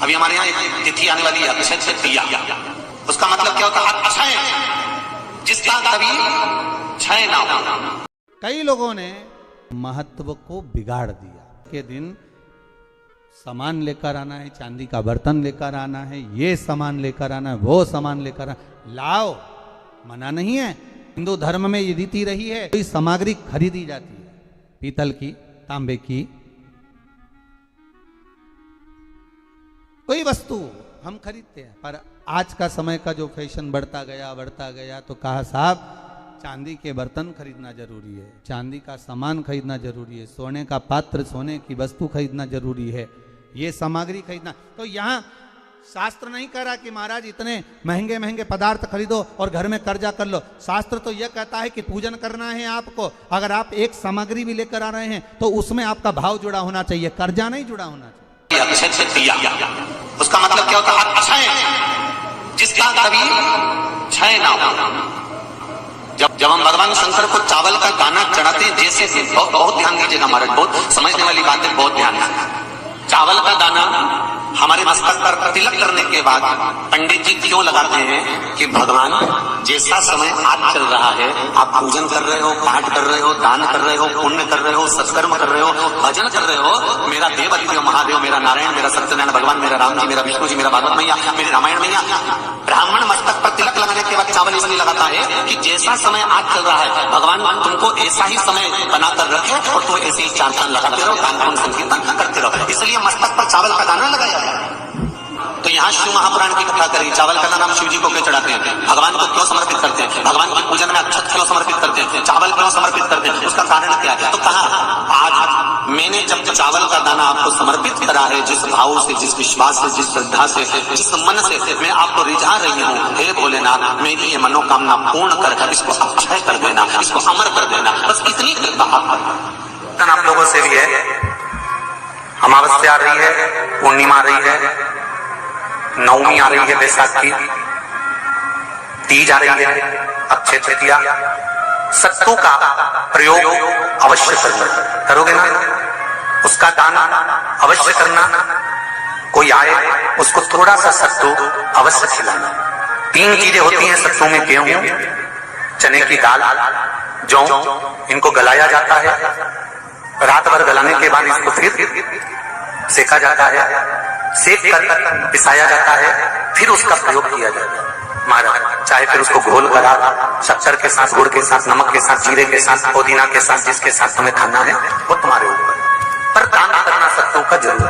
अभी हमारे यहाँ एक तिथि आने वाली है, अक्षय तृतीया। उसका मतलब क्या होता है? अक्षय, जिसका कभी क्षय ना हो। कई लोगों ने महत्व को बिगाड़ दिया के दिन सामान लेकर आना है, चांदी का बर्तन लेकर आना है, ये सामान लेकर आना है, वो सामान लेकर आना, लाओ, मना नहीं है। हिंदू धर्म में ये रीति रही है, कोई सामग्री खरीदी जाती है, पीतल की, तांबे की, कोई वस्तु हम खरीदते हैं। पर आज का समय का जो फैशन बढ़ता गया तो कहा साहब चांदी के बर्तन खरीदना जरूरी है, चांदी का सामान खरीदना जरूरी है, सोने का पात्र, सोने की वस्तु खरीदना जरूरी है, ये सामग्री खरीदना। तो यहाँ शास्त्र नहीं कह रहा कि महाराज इतने महंगे महंगे पदार्थ खरीदो और घर में कर्जा कर लो। शास्त्र तो यह कहता है कि पूजन करना है आपको। अगर आप एक सामग्री भी लेकर आ रहे हैं तो उसमें आपका भाव जुड़ा होना चाहिए, कर्जा नहीं जुड़ा होना चाहिए। अक्षय तृतीया, उसका मतलब क्या होता है? अक्षय, जिसका कभी क्षय ना हो। जब हम भगवान शंकर को चावल का दाना चढ़ाते हैं, जैसे बहुत ध्यान दीजिएगा महाराज, बहुत समझने वाली बात है, बहुत ध्यान दीजिए। चावल का दाना हमारे मस्तक पर तिलक करने के बाद पंडित जी क्यों लगाते हैं कि भगवान जैसा समय आज चल रहा है, आप पूजन कर रहे हो, पाठ कर रहे हो, दान कर रहे हो, पुण्य कर रहे हो, सत्कर्म कर रहे हो, भजन कर रहे हो, मेरा देव देव महादेव, मेरा नारायण, मेरा सत्यनारायण भगवान, मेरा राम जी, मेरा विष्णु जी, मेरा भागवत मैया, मेरी रामायण मैया। ब्राह्मण मस्तक पर तिलक लगाने के बाद चावल इसलिए लगाता है कि जैसा समय आज चल रहा है, भगवान तुमको ऐसा ही समय बनाकर रखे और तुम ऐसे ही चार चांद लगाते रहो, दान पुण्य संकीर्तन करते रहो, इसलिए मस्तक पर चावल का दाना लगाया। तो यहाँ शिव महापुराण की कथा करी, चावल का दाना हम शिव जी को क्यों चढ़ाते हैं, भगवान को क्यों समर्पित करते हैं, भगवान की पूजन में अक्षत क्यों समर्पित करते हैं, चावल क्यों समर्पित करते हैं, उसका कारण क्या है? तो कहा आज मैंने जब चावल का दाना आपको समर्पित करा है, जिस भाव से, जिस विश्वास से, जिस श्रद्धा से, जिस मन से मैं आपको रिझा रही हूँ, हे भोलेनाथ मेरी ये मनोकामना पूर्ण कर, इसको अक्षय कर देना, इसको अमर कर देना, बस इतनी कृपा आप लोगों से भी है। अमावस्या आ रही है, पूर्णिमा आ रही है, नवमी आ रही है, बैसाख की तीज आ रही है, अक्षय तृतीया। सत्तू का प्रयोग अवश्य करना, करोगे ना? उसका दान अवश्य करना। कोई आए उसको थोड़ा सा सत्तू अवश्य खिलाना। 3 चीजें होती हैं सत्तू में, गेहूं, चने की दाल, जौ, इनको गलाया जाता है। रात भर गलाने के बाद इसको फिर सेका जाता है, सेक कर पिसाया जाता है, फिर उसका प्रयोग किया जाता है। महाराज चाहे फिर उसको घोल करा, शक्कर के साथ, गुड़ के साथ, नमक के साथ, जीरे के साथ, पुदीना के साथ, जिसके साथ तुम्हें खाना है वो तुम्हारे ऊपर, पर दान करना सत्तू का जरूर।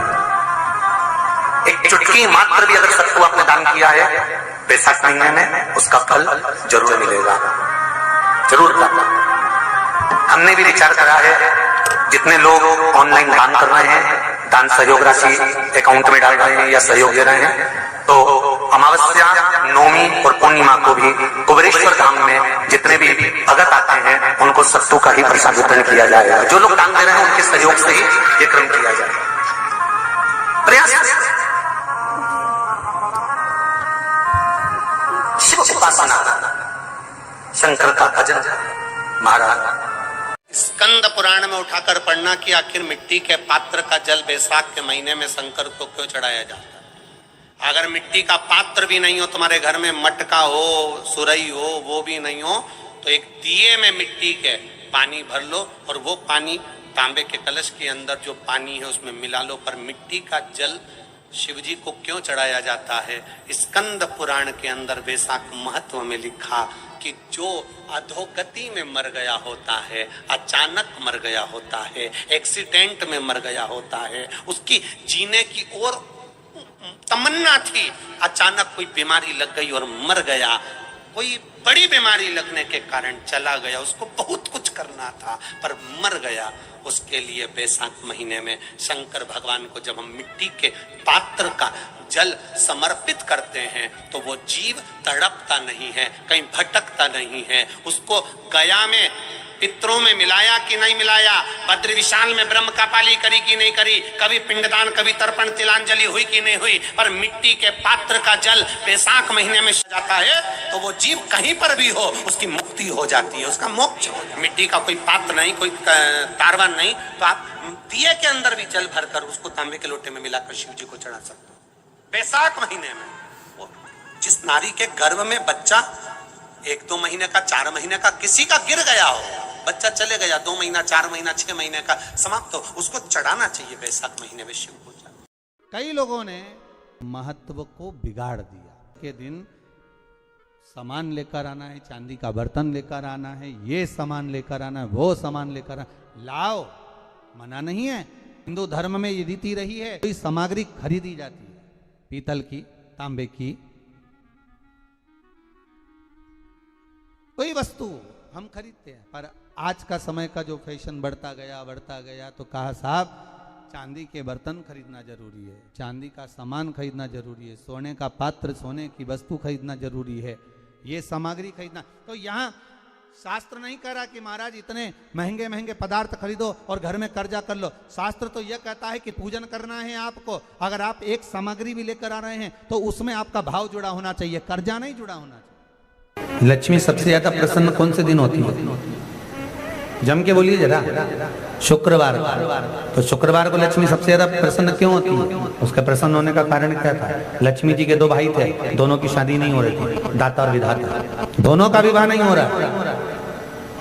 एक चुटकी मात्र भी अगर सत्तू आपने दान किया है बैसाख महीने में, उसका फल जरूर मिलेगा, जरूर करना। हमने भी विचार करा है, जितने लोग ऑनलाइन दान कर रहे हैं, दान सहयोग राशि अकाउंट में डाल रहे हैं या सहयोग दे रहे हैं, तो अमावस्या, नवमी और पूर्णिमा को भी कुबेरेश्वर धाम में जितने भी भगत आते हैं उनको सत्तू का ही प्रसाद वितरण किया जाएगा। जो लोग दान दे रहे हैं उनके सहयोग से ही ये क्रम किया जाएगा। प्रयास शिव उपासना, शंकर का भजन। महाराज स्कंद पुराण में उठाकर पढ़ना कि आखिर मिट्टी के पात्र का जल बैसाख के महीने में शंकर को क्यों चढ़ाया जाता है। अगर मिट्टी का पात्र भी नहीं हो, तुम्हारे घर में मटका हो, सुरई हो, वो भी नहीं हो, तो एक दिए में मिट्टी के पानी भर लो और वो पानी तांबे के कलश के अंदर जो पानी है उसमें मिला लो। पर मिट्टी का जल शिवजी को क्यों चढ़ाया जाता है? स्कंद पुराण के अंदर बैसाख महत्व में लिखा कि जो अधोगति में मर गया होता है, अचानक मर गया होता है, एक्सीडेंट में मर गया होता है, उसकी जीने की और तमन्ना थी, अचानक कोई बीमारी लग गई और मर गया, कोई बड़ी बीमारी लगने के कारण चला गया, उसको बहुत कुछ करना था पर मर गया, उसके लिए बैसाख महीने में शंकर भगवान को जब हम मिट्टी के पात्र का जल समर्पित करते हैं तो वो जीव तड़पता नहीं है, कहीं भटकता नहीं है। उसको गया में पितरों में मिलाया कि नहीं मिलाया, भद्र विशाल में ब्रह्म का पाली करी कि नहीं करी, कभी पिंडदान, कभी तर्पण, तिलांजलि हुई कि नहीं हुई, पर मिट्टी के पात्र का जल बैसाख महीने में जाता है तो वो जीव कहीं पर भी हो उसकी मुक्ति हो जाती है, उसका मोक्ष। मिट्टी का कोई पात्र नहीं, कोई तारवन नहीं, तो आप दिए के अंदर भी जल भरकर उसको तांबे के लोटे में मिलाकर शिव जी को चढ़ा सकते हो। बैसाख महीने में वो जिस नारी के गर्भ में बच्चा 1-2 महीने का, 4 महीने का किसी का गिर गया हो, बच्चा चले गया 2 महीना, 4 महीना, 6 महीने का समाप्त हो, उसको चढ़ाना चाहिए बैसाख महीने में शिव पूजा। कई लोगों ने महत्व को बिगाड़ दिया के दिन सामान लेकर आना है, चांदी का बर्तन लेकर आना है, ये सामान लेकर आना है, वो सामान लेकर आना, लाओ, मना नहीं है। हिंदू धर्म में ये रीति रही है, कोई सामग्री खरीदी जाती है, पीतल की, तांबे की, कोई वस्तु हम खरीदते हैं। पर आज का समय का जो फैशन बढ़ता गया तो कहा साहब चांदी के बर्तन खरीदना जरूरी है, चांदी का सामान खरीदना जरूरी है, सोने का पात्र, सोने की वस्तु खरीदना जरूरी है, ये सामग्री खरीदना। तो यहाँ शास्त्र नहीं कह रहा कि महाराज इतने महंगे महंगे पदार्थ खरीदो और घर में कर्जा कर लो। शास्त्र तो यह कहता है कि पूजन करना है आपको। अगर आप एक सामग्री भी लेकर आ रहे हैं तो उसमें आपका भाव जुड़ा होना चाहिए, कर्जा नहीं जुड़ा होना चाहिए। लक्ष्मी सबसे ज्यादा प्रसन्न कौन से दिन होती है? जम के बोलिए जरा। शुक्रवार। तो शुक्रवार को लक्ष्मी सबसे ज्यादा प्रसन्न क्यों होती है? उसका प्रसन्न होने का कारण क्या था? लक्ष्मी जी के 2 भाई थे, दोनों की शादी नहीं हो रही थी, दाता और विधाता, दोनों का विवाह नहीं हो रहा।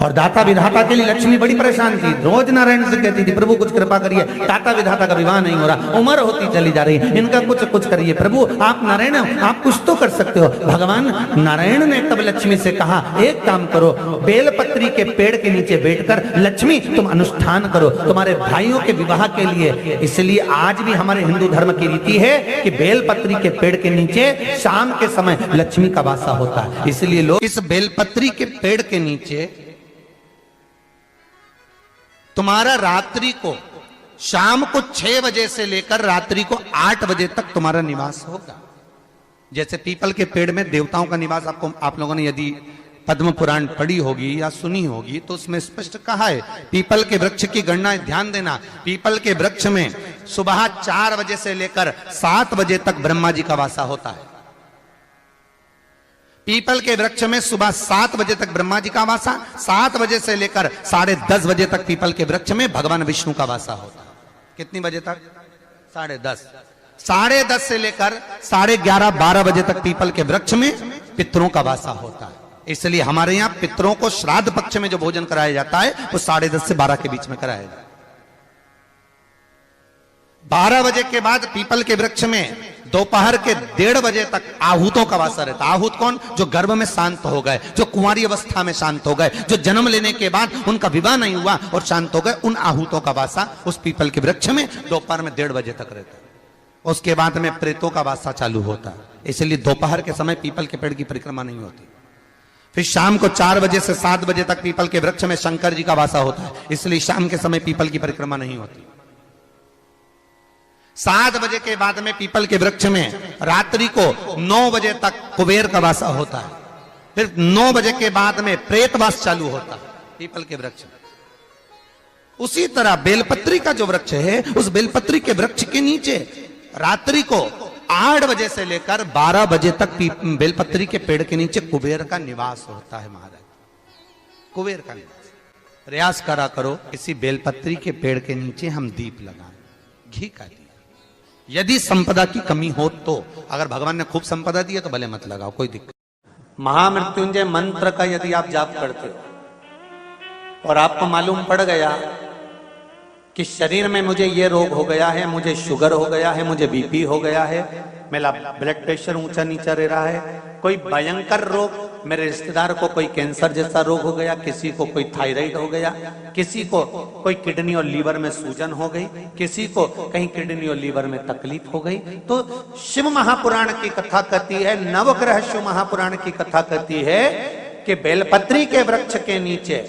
और दाता विधाता के लिए लक्ष्मी बड़ी परेशान थी, रोज नारायण से कहती थी प्रभु कुछ कृपा करिए, दाता विधाता का विवाह नहीं हो रहा, उम्र होती चली जा रही, इनका कुछ करिए प्रभु, आप नारायण आप कुछ तो कर सकते हो। भगवान नारायण ने तब लक्ष्मी से कहा एक काम करो, बेलपत्री के पेड़ के नीचे बैठकर लक्ष्मी तुम अनुष्ठान करो तुम्हारे भाइयों के विवाह के लिए। इसलिए आज भी हमारे हिंदू धर्म की रीति है कि बेलपत्री के पेड़ के नीचे शाम के समय लक्ष्मी का वासा होता है। इसलिए लोग इस बेलपत्री के पेड़ के नीचे तुम्हारा रात्रि को शाम को 6 बजे से लेकर रात्रि को 8 बजे तक तुम्हारा निवास होगा। जैसे पीपल के पेड़ में देवताओं का निवास, आपको आप लोगों ने यदि पद्म पुराण पढ़ी होगी या सुनी होगी तो उसमें स्पष्ट कहा है। पीपल के वृक्ष की गणना, ध्यान देना, पीपल के वृक्ष में सुबह 4 बजे से लेकर 7 बजे तक ब्रह्मा जी का वासा होता है। पीपल के वृक्ष में सुबह 7 बजे तक ब्रह्मा जी का वासा, 7 बजे से लेकर 10:30 बजे तक पीपल के वृक्ष में भगवान विष्णु का वासा होता है। कितनी बजे तक? 10:30। 10:30 से लेकर 11:30 12 बजे तक पीपल के वृक्ष में पितरों का वासा होता है। इसलिए हमारे यहाँ पितरों को श्राद्ध पक्ष में जो भोजन कराया जाता है वो 10:30 से 12 के बीच में कराया जाता है। 12 बजे के बाद पीपल के वृक्ष में दोपहर के 1:30 बजे तक आहूतों का वासा रहता है। आहूत कौन? जो गर्भ में शांत हो गए, जो कुंवारी अवस्था में शांत हो गए, जो जन्म लेने के बाद उनका विवाह नहीं हुआ और शांत हो गए, उन आहूतों का वासा उस पीपल के वृक्ष में दोपहर में 1:30 बजे तक रहता है। उसके बाद में प्रेतों का वासा चालू होता है। इसलिए दोपहर के समय पीपल के पेड़ की परिक्रमा नहीं होती। फिर शाम को 4 बजे से 7 बजे तक पीपल के वृक्ष में शंकर जी का वासा होता है। इसलिए शाम के समय पीपल की परिक्रमा नहीं होती। 7 बजे के बाद में पीपल के वृक्ष में रात्रि को 9 बजे तक कुबेर का वासा होता है। फिर 9 बजे के बाद में प्रेतवास चालू होता है पीपल के वृक्ष में। उसी तरह बेलपत्री का जो वृक्ष है, उस बेलपत्री के वृक्ष के नीचे रात्रि को 8 बजे से लेकर 12 बजे तक बेलपत्री के पेड़ के नीचे कुबेर का निवास होता है। महाराज, कुबेर का निवास। प्रयास करा करो इसी बेलपत्री के पेड़ के नीचे हम दीप लगाएं, घी का दिया। यदि संपदा की कमी हो तो, अगर भगवान ने खूब संपदा दी है तो भले मत लगाओ, कोई दिक्कत। महामृत्युंजय मंत्र का यदि आप जाप करते हो और आपको मालूम पड़ गया कि शरीर में मुझे ये रोग हो गया है, मुझे शुगर हो गया है, मुझे बीपी हो गया है, मेरा ब्लड प्रेशर ऊंचा नीचा रह रहा है, कोई भयंकर रोग, मेरे रिश्तेदार को कोई कैंसर जैसा रोग हो गया, किसी को कोई थायराइड हो गया, किसी को कोई किडनी और लीवर में सूजन हो गई, किसी को कहीं किडनी और लीवर में तकलीफ हो गई, तो शिव महापुराण की कथा कहती है, नवग्रह शिव महापुराण की कथा कहती है कि बेलपत्री के वृक्ष के नीचे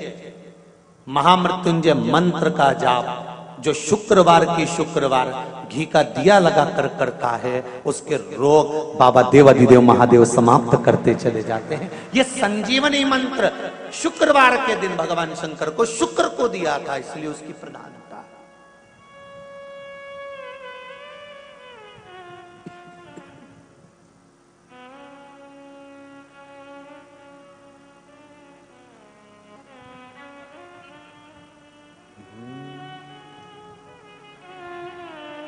महामृत्युंजय मंत्र का जाप जो शुक्रवार की शुक्रवार घी का दिया लगा कर करता है, उसके रोग बाबा देवाधिदेव महादेव समाप्त करते चले जाते हैं। ये संजीवनी मंत्र शुक्रवार के दिन भगवान शंकर को शुक्र को दिया था, इसलिए उसकी प्रधानता।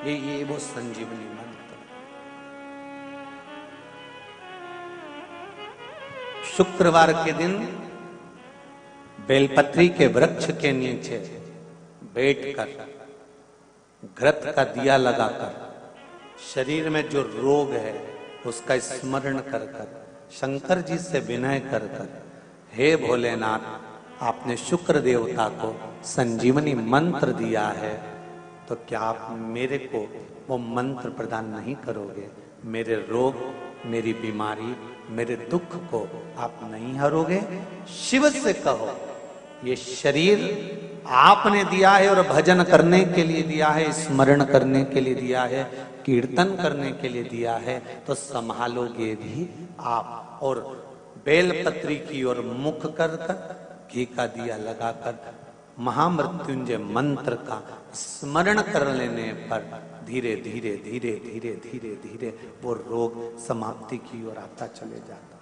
ये वो संजीवनी मंत्र। शुक्रवार के दिन बेलपत्री के वृक्ष के नीचे बैठकर घृत का दिया लगाकर शरीर में जो रोग है उसका स्मरण कर कर शंकर जी से विनय कर कर, हे भोलेनाथ, आपने शुक्र देवता को संजीवनी मंत्र दिया है, तो क्या आप मेरे को वो मंत्र प्रदान नहीं करोगे? मेरे रोग, मेरी बीमारी, मेरे दुख को आप नहीं हरोगे? शिव से कहो, ये शरीर आपने दिया है और भजन करने के लिए दिया है, स्मरण करने के लिए दिया है, कीर्तन करने के लिए दिया है, तो संभालोगे भी आप। और बेलपत्री की ओर मुख कर कर घी का दिया लगाकर महामृत्युंजय मंत्र का स्मरण कर लेने पर धीरे धीरे धीरे धीरे धीरे धीरे वो रोग समाप्ति की ओर आता चले जाता।